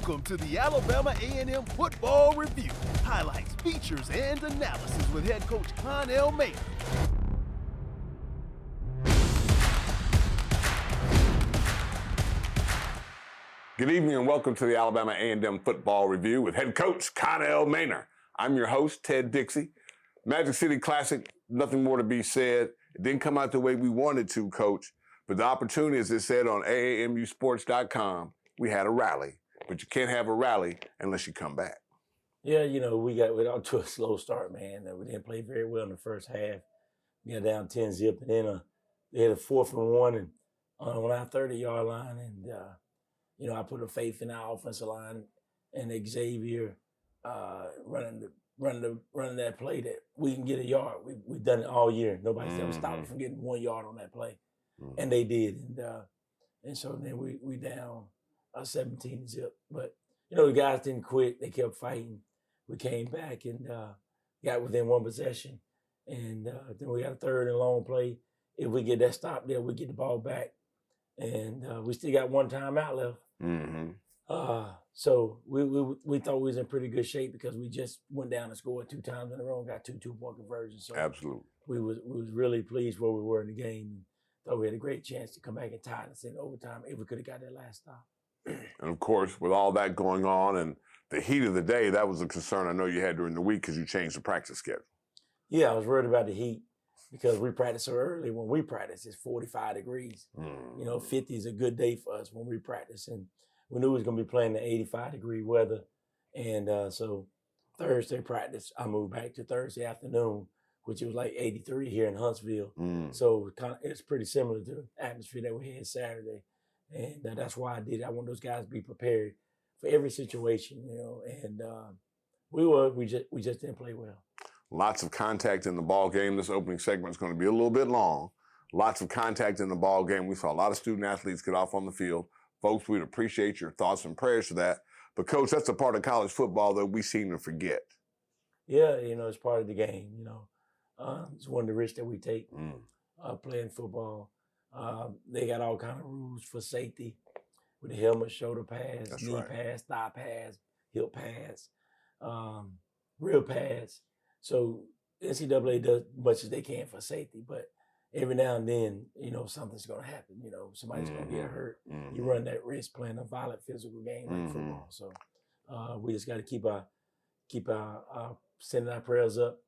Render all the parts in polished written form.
Welcome to the Alabama A&M Football Review. Highlights, features, and analysis with head coach Connell Maynor. Good evening and welcome to the Alabama A&M Football Review with head coach Connell Maynor. I'm your host, Ted Dixie. Magic City Classic, nothing more to be said. It didn't come out the way we wanted to, Coach, but the opportunity, as it said on AAMUsports.com, we had a rally. But you can't have a rally unless you come back. Yeah, we got off to a slow start, man. We didn't play very well in the first half. We got down 10-0, and then they had a 4th and 1 and on our 30-yard line, and I put a faith in our offensive line and Xavier running that play that we can get a yard. We've done it all year. Nobody's ever stopped us from getting 1 yard on that play, and they did. And so then we down 17-0. But the guys didn't quit. They kept fighting. We came back and got within 1 possession, and then we got a 3rd and long play. If we get that stop there, we get the ball back, and we still got 1 timeout left. So we thought we was in pretty good shape because we just went down and scored 2 times in a row and got 2 two-point conversions. So absolutely, we was really pleased where we were in the game, and thought we had a great chance to come back and tie us in overtime if we could have got that last stop. And of course, with all that going on and the heat of the day, that was a concern I know you had during the week because you changed the practice schedule. Yeah, I was worried about the heat because we practice so early. When we practice, it's 45 degrees. 50 is a good day for us when we practice, and we knew we was going to be playing the 85-degree weather. And so Thursday practice, I moved back to Thursday afternoon, which was like 83 here in Huntsville. So it's pretty similar to the atmosphere that we had Saturday. And that's why I did it. I want those guys to be prepared for every situation, and we just didn't play well. Lots of contact in the ball game. This opening segment is going to be a little bit long. Lots of contact in the ball game. We saw a lot of student athletes get off on the field. Folks, we'd appreciate your thoughts and prayers for that. But, Coach, that's a part of college football that we seem to forget. Yeah, it's part of the game, It's one of the risks that we take playing football. They got all kind of rules for safety with the helmet, shoulder pads, that's knee right. pads, thigh pads, hip pads, real pads. So NCAA does much as they can for safety, but every now and then, something's going to happen. Somebody's going to get hurt. You run that risk playing a violent physical game like football. So we just got to keep our sending our prayers up,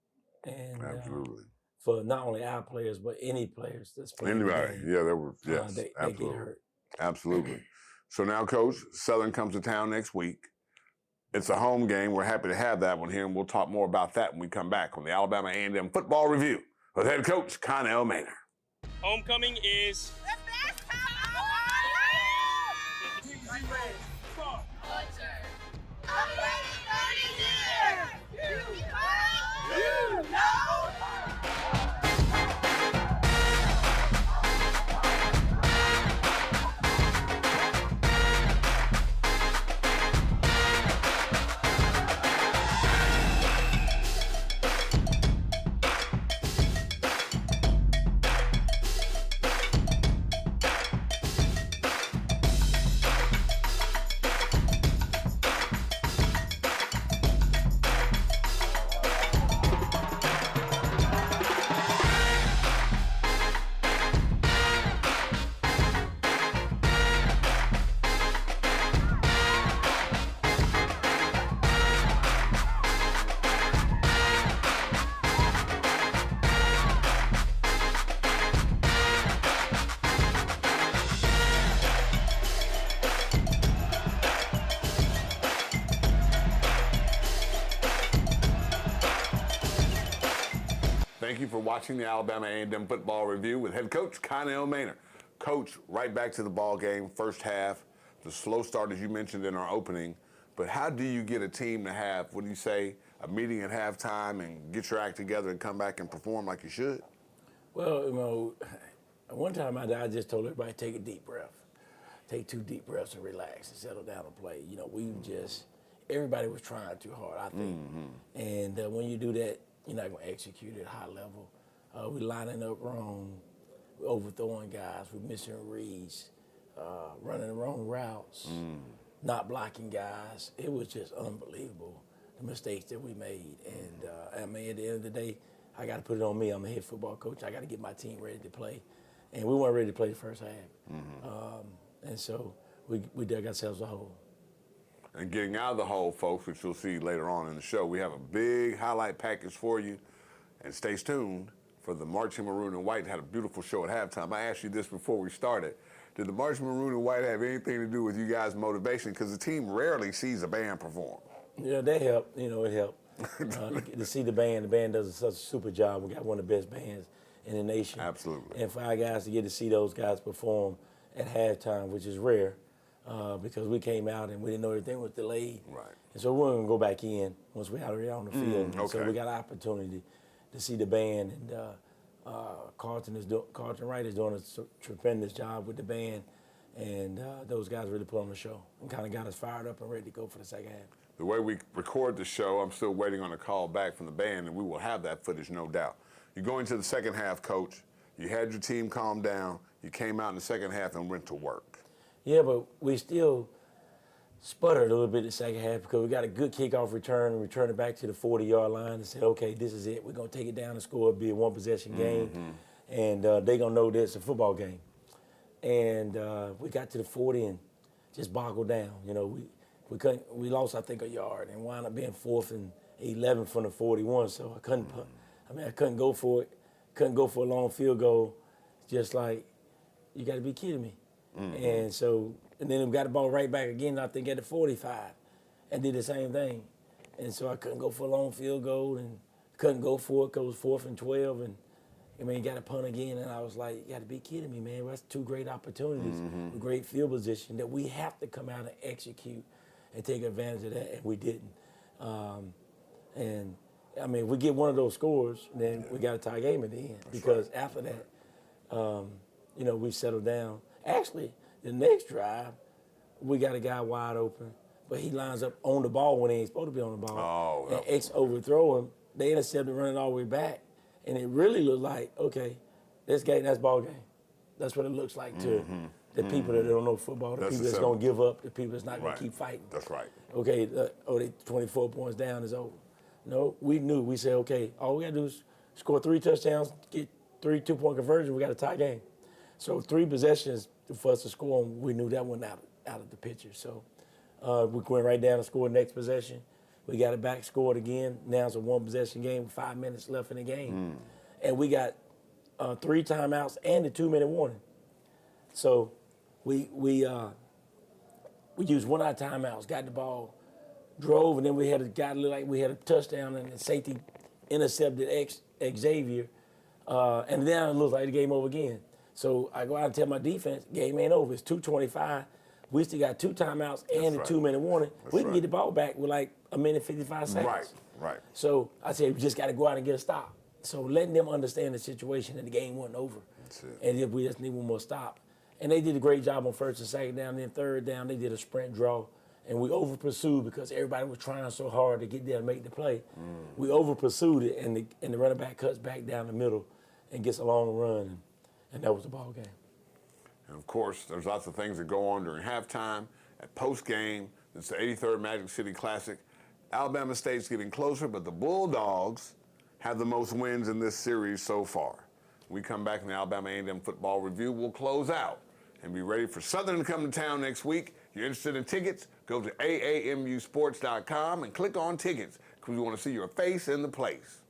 and absolutely. For not only our players, but any players that's playing. Anybody, the game, yeah, there were, yes, they absolutely. get hurt. Absolutely. So now, Coach, Southern comes to town next week. It's a home game. We're happy to have that one here, and we'll talk more about that when we come back on the Alabama A&M Football Review with head coach Connell Maynor. Homecoming is the best time of our lives! Culture. Upgrading 30 years! You know! Thank you for watching the Alabama A&M Football Review with head coach Connell Maynor. Coach, right back to the ball game, first half, the slow start as you mentioned in our opening, but how do you get a team to have, what do you say, a meeting at halftime and get your act together and come back and perform like you should? Well, one time I just told everybody, take a deep breath. Take 2 deep breaths and relax and settle down and play. Everybody was trying too hard, I think. And when you do that, you're not going to execute at a high level. We're lining up wrong. We're overthrowing guys. We're missing reads, running the wrong routes. not blocking guys. It was just unbelievable, the mistakes that we made. And I mean, at the end of the day, I got to put it on me. I'm a head football coach. I got to get my team ready to play. And we weren't ready to play the first half. And so we dug ourselves a hole. And getting out of the hole, folks, which you'll see later on in the show, we have a big highlight package for you. And stay tuned for the Marching Maroon and White. Had a beautiful show at halftime. I asked you this before we started. Did the Marching Maroon and White have anything to do with you guys' motivation? Because the team rarely sees a band perform. Yeah, they help. You know, it helped. To see the band does such a super job. We got one of the best bands in the nation. Absolutely. And for our guys to get to see those guys perform at halftime, which is rare, because we came out and we didn't know everything was delayed. Right. And so we weren't going to go back in once we already on the field. And so we got an opportunity to see the band. And Carlton Wright is doing a tremendous job with the band. And those guys really put on the show and kind of got us fired up and ready to go for the second half. The way we record the show, I'm still waiting on a call back from the band, and we will have that footage, no doubt. You go into the second half, Coach. You had your team calm down. You came out in the second half and went to work. Yeah, but we still sputtered a little bit in the second half because we got a good kickoff return and returned it back to the 40-yard line and said, okay, this is it. We're going to take it down and score. It'll be a one-possession game, and they're going to know this is a football game. And we got to the 40 and just boggled down. You know, we lost, I think, a yard and wound up being 4th and 11 from the 41. So I couldn't go for it. Couldn't go for a long field goal. Just like, you got to be kidding me. And then we got the ball right back again, I think, at the 45 and did the same thing. And so I couldn't go for a long field goal and couldn't go for it because it was 4th and 12. And I mean, got a punt again, and I was like, you got to be kidding me, man. That's two great opportunities, great field position that we have to come out and execute and take advantage of that, and we didn't. And, I mean, if we get one of those scores, then we got a tie game at the end. Because after that, you know, we settled down. Actually, the next drive, we got a guy wide open, but he lines up on the ball when he ain't supposed to be on the ball. And X overthrow him. They intercepted running all the way back. And it really looked like, okay, that's ball game. That's what it looks like to the people that don't know football, the people that's going to give up, the people that's not going to keep fighting. That's right. Okay, they 24 points down is over. No, we knew. We said, okay, all we got to do is score 3 touchdowns, get 3 2-point conversions, we got a tie game. So 3 possessions for us to score, and we knew that one out of the picture. So we went right down and scored next possession. We got it back, scored again. Now it's a 1-possession game with 5 minutes left in the game. And we got 3 timeouts and a 2-minute warning. So we used one of our timeouts, got the ball, drove, and then we had a guy look like we had a touchdown and the safety intercepted Xavier. And then it looked like the game over again. So I go out and tell my defense, game ain't over. It's 2:25. We still got 2 timeouts and a 2-minute warning. We can get the ball back with like a minute 55 seconds. Right. So I said, we just got to go out and get a stop. So letting them understand the situation and the game wasn't over. That's it. And if we just need one more stop. And they did a great job on 1st and 2nd down. Then 3rd down, they did a sprint draw. And we over-pursued because everybody was trying so hard to get there and make the play. We over-pursued it, and the running back cuts back down the middle and gets a long run. And that was the ball game. And, of course, there's lots of things that go on during halftime. At post-game, it's the 83rd Magic City Classic. Alabama State's getting closer, but the Bulldogs have the most wins in this series so far. When we come back in the Alabama A&M Football Review, we'll close out and be ready for Southern to come to town next week. If you're interested in tickets, go to AAMUsports.com and click on tickets because we want to see your face in the place.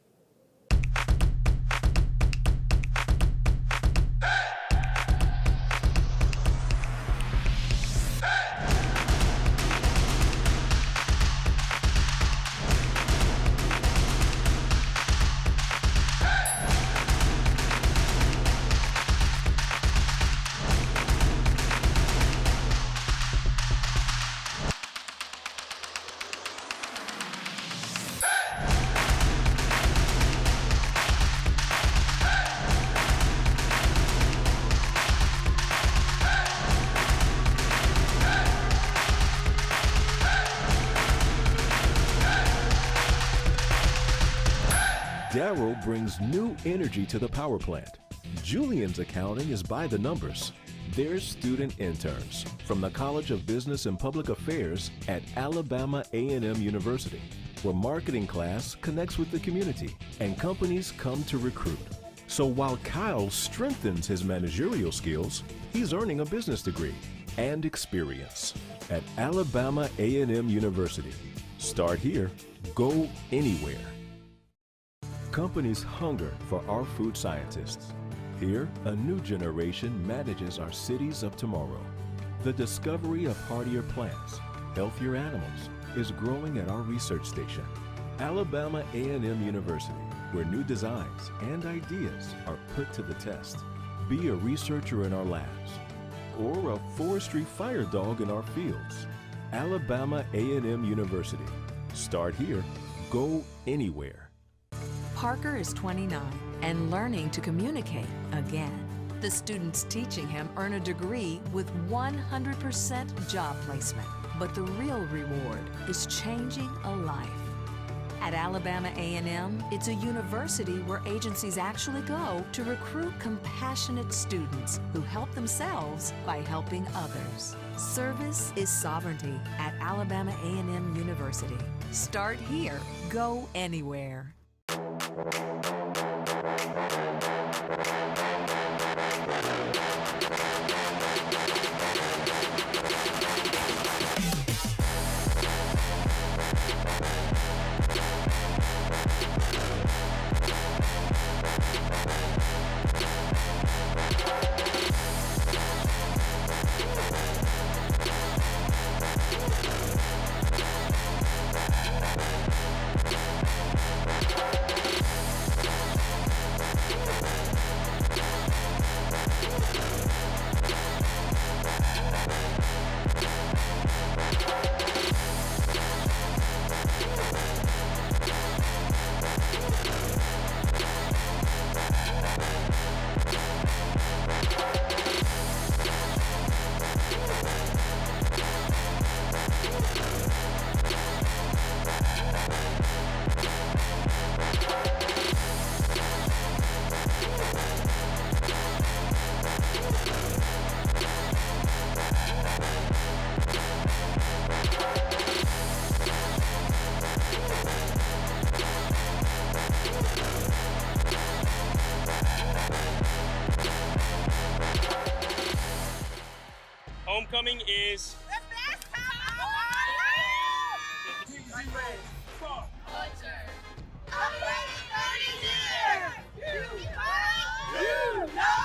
Darryl brings new energy to the power plant. Julian's accounting is by the numbers. They're student interns from the College of Business and Public Affairs at Alabama A&M University, where marketing class connects with the community and companies come to recruit. So while Kyle strengthens his managerial skills, he's earning a business degree and experience at Alabama A&M University. Start here, go anywhere. Companies hunger for our food scientists. Here, a new generation manages our cities of tomorrow. The discovery of hardier plants, healthier animals, is growing at our research station, Alabama A&M University, where new designs and ideas are put to the test. Be a researcher in our labs or a forestry fire dog in our fields. Alabama A&M University. Start here, go anywhere. Parker is 29 and learning to communicate again. The students teaching him earn a degree with 100% job placement. But the real reward is changing a life. At Alabama A&M, it's a university where agencies actually go to recruit compassionate students who help themselves by helping others. Service is sovereignty at Alabama A&M University. Start here, go anywhere. Homecoming is The best time of our lives! Culture. Already 30 years! You know!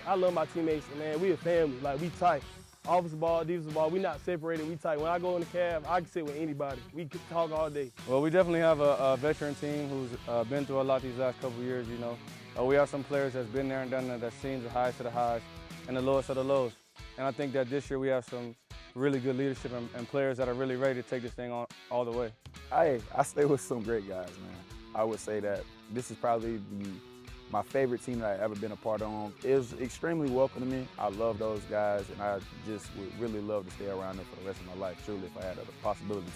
I love my teammates, man. We a family, like we tight. Offensive ball, defensive ball, we not separated, we tight. When I go in the cab, I can sit with anybody. We can talk all day. Well, we definitely have a veteran team who's been through a lot these last couple of years, you know. We have some players that's been there and done that, that's seen the highest of the highs and the lowest of the lows. And I think that this year we have some really good leadership and players that are really ready to take this thing on all the way. I stay with some great guys, man. I would say that this is probably my favorite team that I've ever been a part of. It was extremely welcoming. I love those guys, and I just would really love to stay around them for the rest of my life, truly, if I had the possibility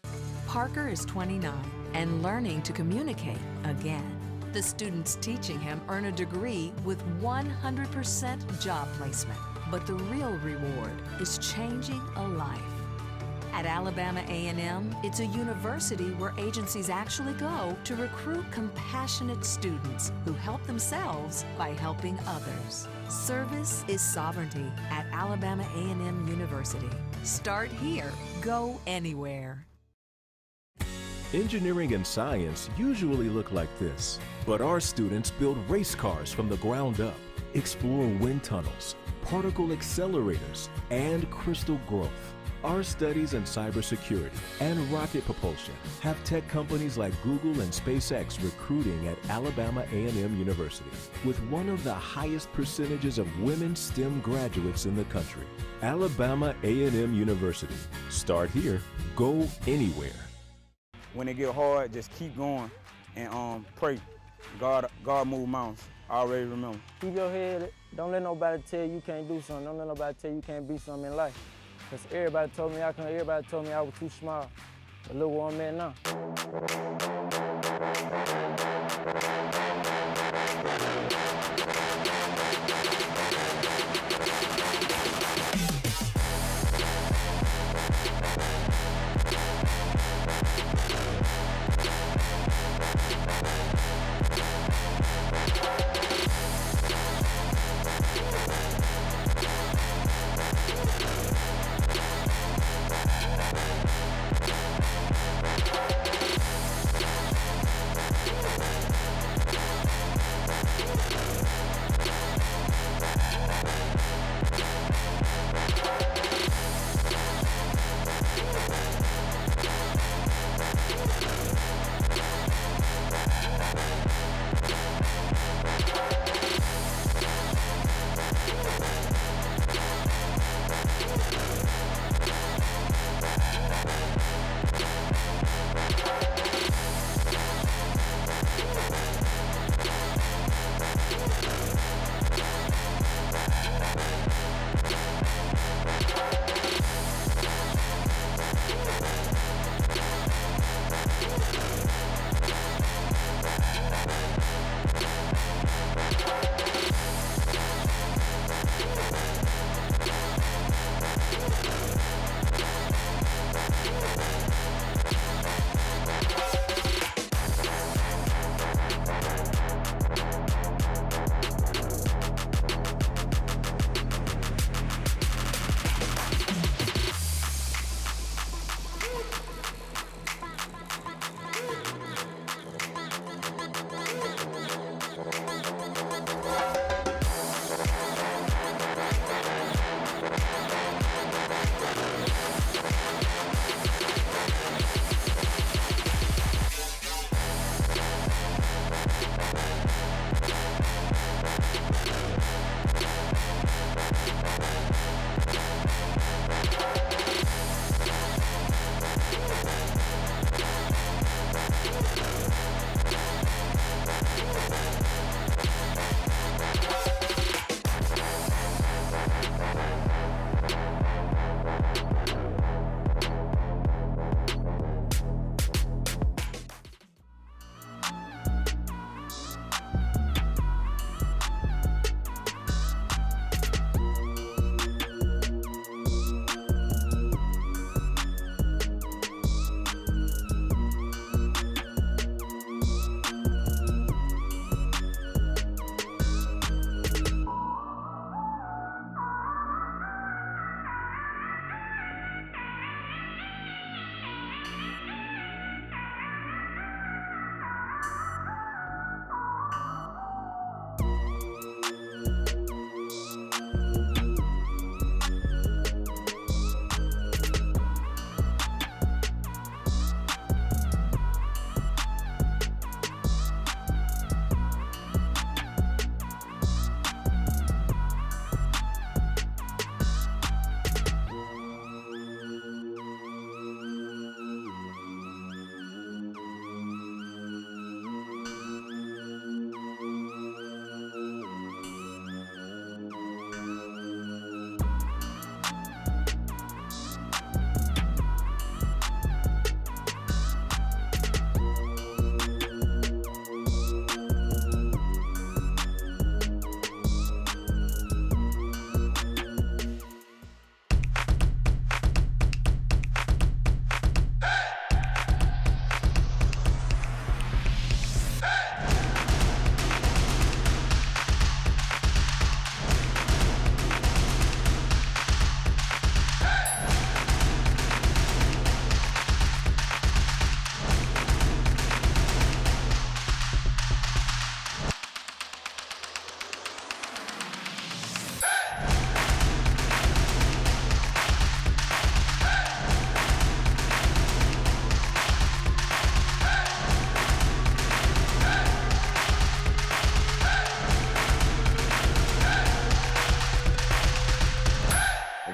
to. Parker is 29 and learning to communicate again. The students teaching him earn a degree with 100% job placement. But the real reward is changing a life. At Alabama A&M, it's a university where agencies actually go to recruit compassionate students who help themselves by helping others. Service is sovereignty at Alabama A&M University. Start here, go anywhere. Engineering and science usually look like this, but our students build race cars from the ground up, explore wind tunnels, particle accelerators, and crystal growth. Our studies in cybersecurity and rocket propulsion have tech companies like Google and SpaceX recruiting at Alabama A&M University, with one of the highest percentages of women STEM graduates in the country. Alabama A&M University. Start here, go anywhere. When it get hard, just keep going and pray. God move mountains. I already remember. Keep your head. Don't let nobody tell you can't do something. Don't let nobody tell you can't be something in life. Because everybody told me I couldn't. Everybody told me I was too small. But look where I'm at now.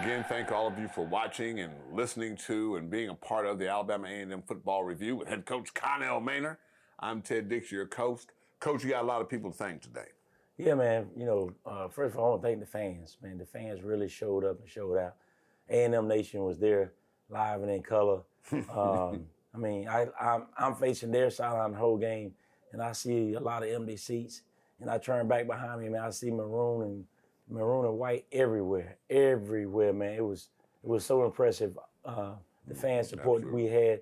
Again, thank all of you for watching and listening to and being a part of the Alabama A&M Football Review with head coach Connell Maynor. I'm Ted Dixie, your coach. Coach, you got a lot of people to thank today. Yeah, man. You know, first of all, I want to thank the fans, man. The fans really showed up and showed out. A&M Nation was there live and in color. I mean, I'm facing their sideline the whole game, and I see a lot of empty seats. And I turn back behind me, man. I see maroon and white everywhere, man. It was so impressive. The fan support that we had.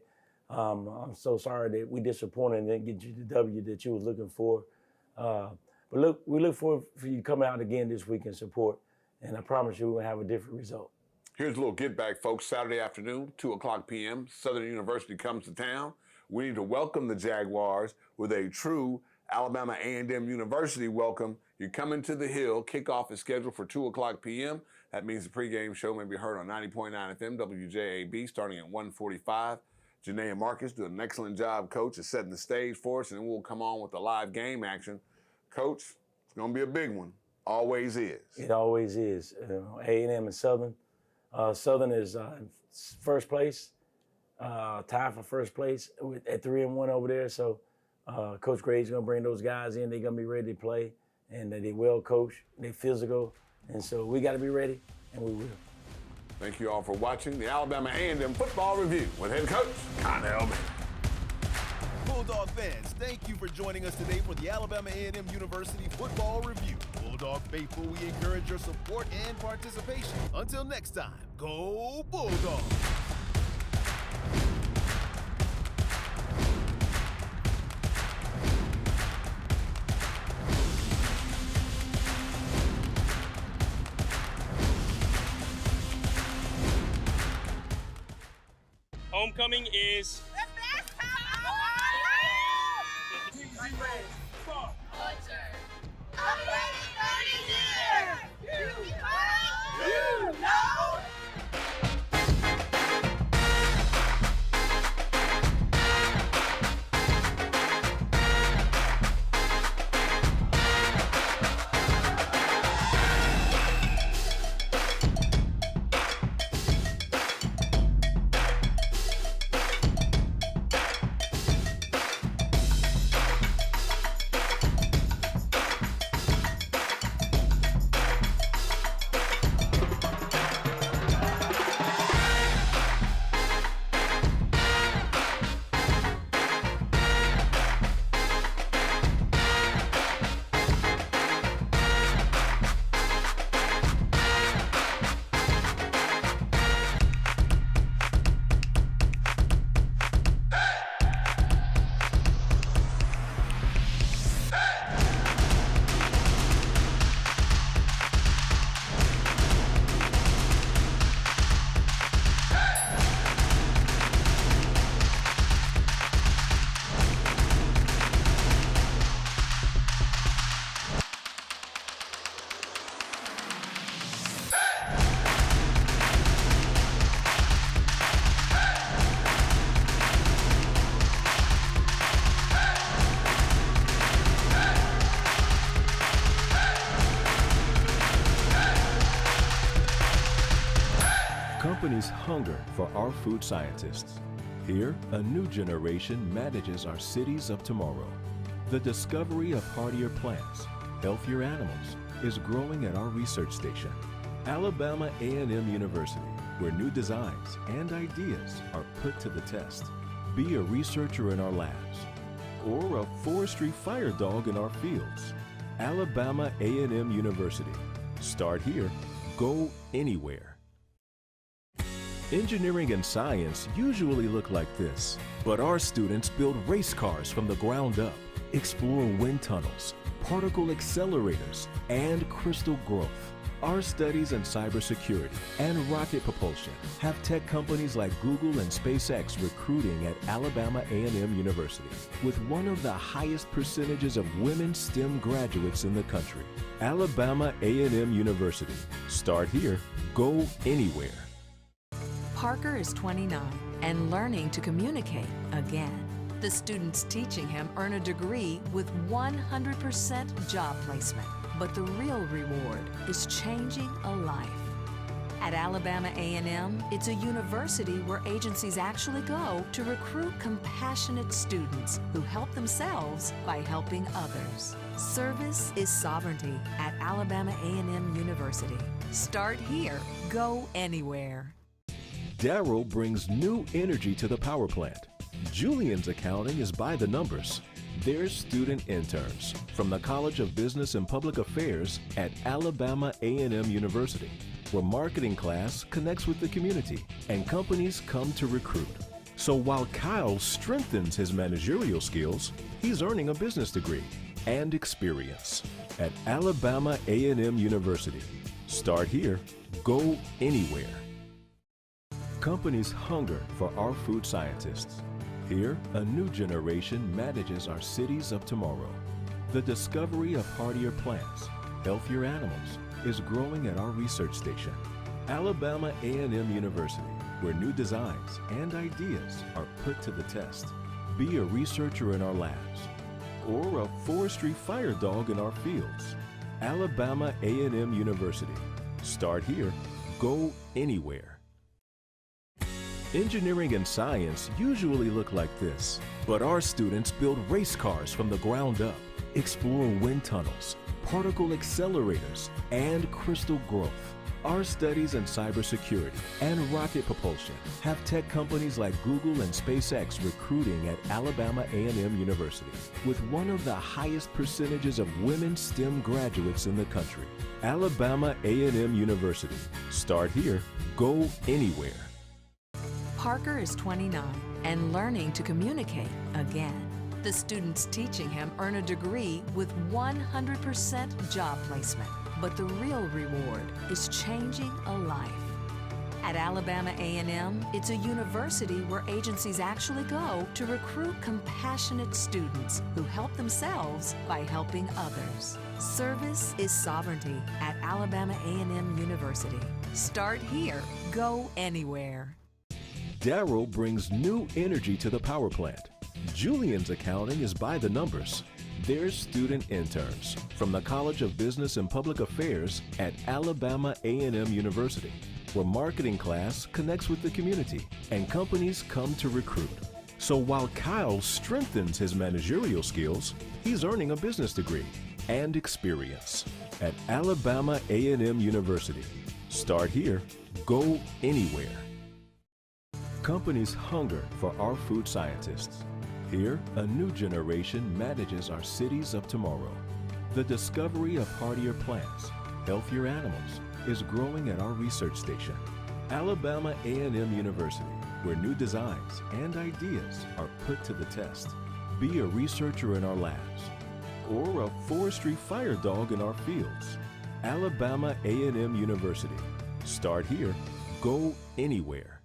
I'm so sorry that we disappointed and didn't get you the W that you was looking for. But we look forward for you to come out again this week and support. And I promise you we're going to have a different result. Here's a little get back, folks. Saturday afternoon, 2:00 p.m., Southern University comes to town. We need to welcome the Jaguars with a true Alabama A&M University welcome. You're coming to the Hill. Kickoff is scheduled for 2:00 p.m. That means the pregame show may be heard on 90.9 FM WJAB starting at 1:45. Janae and Marcus do an excellent job, Coach, of setting the stage for us, and then we'll come on with the live game action. Coach, it's going to be a big one. Always is. It always is. A&M and Southern. Southern is first place, tied for first place at 3-1 over there. So Coach Grade's going to bring those guys in. They're going to be ready to play, and they well coached. They're physical, and so we got to be ready, and we will. Thank you all for watching the Alabama A&M Football Review with head coach Connell Maynor. Bulldog fans, thank you for joining us today for the Alabama A&M University Football Review. Bulldog faithful, we encourage your support and participation. Until next time, go Bulldogs! Homecoming is The best time of our life! Culture. A 30 years! You know! Companies hunger for our food scientists. Here, a new generation manages our cities of tomorrow. The discovery of hardier plants, healthier animals, is growing at our research station, Alabama A&M University, where new designs and ideas are put to the test. Be a researcher in our labs, or a forestry fire dog in our fields. Alabama A&M University. Start here, go anywhere. Engineering and science usually look like this, but our students build race cars from the ground up, explore wind tunnels, particle accelerators, and crystal growth. Our studies in cybersecurity and rocket propulsion have tech companies like Google and SpaceX recruiting at Alabama A&M University, with one of the highest percentages of women STEM graduates in the country. Alabama A&M University. Start here, go anywhere. Parker is 29 and learning to communicate again. The students teaching him earn a degree with 100% job placement. But the real reward is changing a life. At Alabama A&M, it's a university where agencies actually go to recruit compassionate students who help themselves by helping others. Service is sovereignty at Alabama A&M University. Start here, go anywhere. Darryl brings new energy to the power plant. Julian's accounting is by the numbers. They're student interns from the College of Business and Public Affairs at Alabama A&M University, where marketing class connects with the community and companies come to recruit. So while Kyle strengthens his managerial skills, he's earning a business degree and experience at Alabama A&M University. Start here, go anywhere. Companies hunger for our food scientists. Here, a new generation manages our cities of tomorrow. The discovery of hardier plants, healthier animals, is growing at our research station, Alabama A&M University, where new designs and ideas are put to the test. Be a researcher in our labs or a forestry fire dog in our fields. Alabama A&M University. Start here, go anywhere. Engineering and science usually look like this, but our students build race cars from the ground up, explore wind tunnels, particle accelerators, and crystal growth. Our studies in cybersecurity and rocket propulsion have tech companies like Google and SpaceX recruiting at Alabama A&M University, with one of the highest percentages of women STEM graduates in the country. Alabama A&M University. Start here, go anywhere. Parker is 29 and learning to communicate again. The students teaching him earn a degree with 100% job placement. But the real reward is changing a life. At Alabama A&M, it's a university where agencies actually go to recruit compassionate students who help themselves by helping others. Service is sovereignty at Alabama A&M University. Start here, go anywhere. Darryl brings new energy to the power plant. Julian's accounting is by the numbers. They're student interns from the College of Business and Public Affairs at Alabama A&M University, where marketing class connects with the community and companies come to recruit. So while Kyle strengthens his managerial skills, he's earning a business degree and experience at Alabama A&M University. Start here, go anywhere. Companies hunger for our food scientists. Here, a new generation manages our cities of tomorrow. The discovery of hardier plants, healthier animals, is growing at our research station, Alabama A&M University, where new designs and ideas are put to the test. Be a researcher in our labs or a forestry fire dog in our fields. Alabama A&M University. Start here, go anywhere.